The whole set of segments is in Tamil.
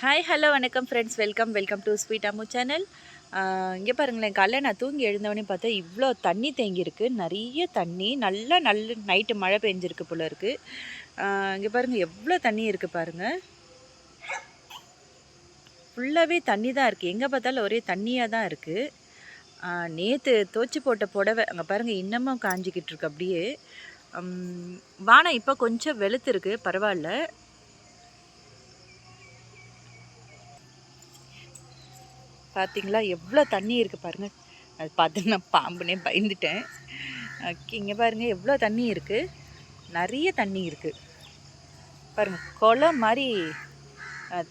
ஹாய் ஹலோ வணக்கம் friends, welcome to sweet Ammu channel. இங்கே பாருங்களேன், காலைல நான் தூங்கி எழுந்தவொடனே பார்த்தா இவ்வளோ தண்ணி தேங்கியிருக்கு. நிறைய தண்ணி, நல்ல நைட்டு மழை பெஞ்சிருக்கு போல இருக்குது. இங்கே பாருங்கள் எவ்வளோ தண்ணி இருக்குது பாருங்கள். ஃபுல்லாகவே தண்ணி தான் இருக்குது, எங்கே பார்த்தாலும் ஒரே தண்ணியாக தான் இருக்குது. நேற்று தோச்சி போட்ட புடவை அங்கே பாருங்கள் இன்னமும் காஞ்சிக்கிட்டு இருக்கு அப்படியே. வானம் இப்போ கொஞ்சம் வெளுத்துருக்கு, பரவாயில்ல. பார்த்தீங்களா எவ்வளோ தண்ணி இருக்குது பாருங்கள். அது பார்த்து நான் பாம்புனே பயந்துட்டேன். இங்கே பாருங்கள் எவ்வளோ தண்ணி இருக்குது, நிறைய தண்ணி இருக்குது பாருங்கள். குளம் மாதிரி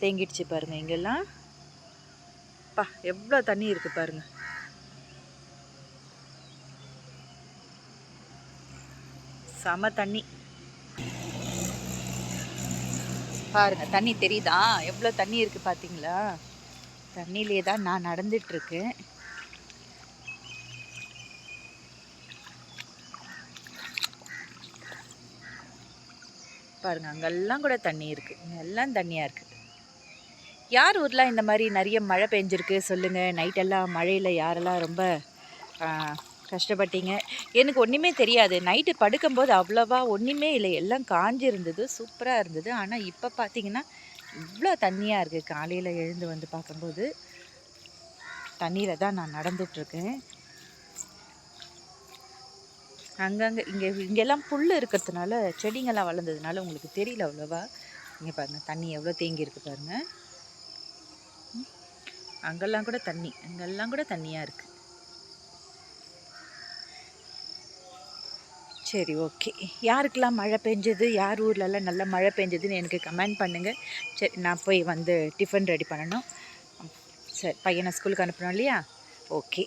தேங்கிடுச்சு பாருங்கள் இங்கெல்லாம். எவ்வளோ தண்ணி இருக்குது பாருங்கள். செம தண்ணி பாருங்கள். தண்ணி தெரியுதா எவ்வளோ தண்ணி இருக்குது பார்த்தீங்களா? தண்ணியிலே தான் நான் நடந்துட்டுருக்கேன். பாருங்கள் அங்கெல்லாம் கூட தண்ணி இருக்குது, எல்லாம் தண்ணியாக இருக்குது. யார் ஊரில் இந்த மாதிரி நிறைய மழை பெஞ்சிருக்கு சொல்லுங்கள். நைட்டெல்லாம் மழையில் யாரெல்லாம் ரொம்ப கஷ்டப்பட்டீங்க? எனக்கு ஒன்றுமே தெரியாது. நைட்டு படுக்கும்போது அவ்வளோவா ஒன்றுமே இல்லை, எல்லாம் காஞ்சி இருந்தது, சூப்பராக இருந்தது. ஆனால் இப்போ பார்த்தீங்கன்னா இவ்வளோ தண்ணியாக இருக்குது. காலையில் எழுந்து வந்து பார்க்கும்போது தண்ணியில் தான் நான் நடந்துட்டுருக்கேன். அங்கங்கே இங்கெல்லாம் புல் இருக்கிறதுனால, செடிங்கெல்லாம் வளர்ந்ததுனால உங்களுக்கு தெரியல அவ்வளோவா. இங்கே பாருங்கள் தண்ணி எவ்வளோ தேங்கி இருக்குது பாருங்கள். அங்கெல்லாம் கூட தண்ணி, அங்கெல்லாம் கூட தண்ணியாக இருக்குது. சரி, ஓகே. யாருக்கெல்லாம் மழை பெஞ்சது, யார் ஊர்லெல்லாம் நல்லா மழை பெஞ்சதுன்னு எனக்கு கமெண்ட் பண்ணுங்கள். சரி, நான் போய் வந்து டிஃபன் ரெடி பண்ணணும். சரி, பையனை ஸ்கூலுக்கு அனுப்பணும் இல்லையா? ஓகே.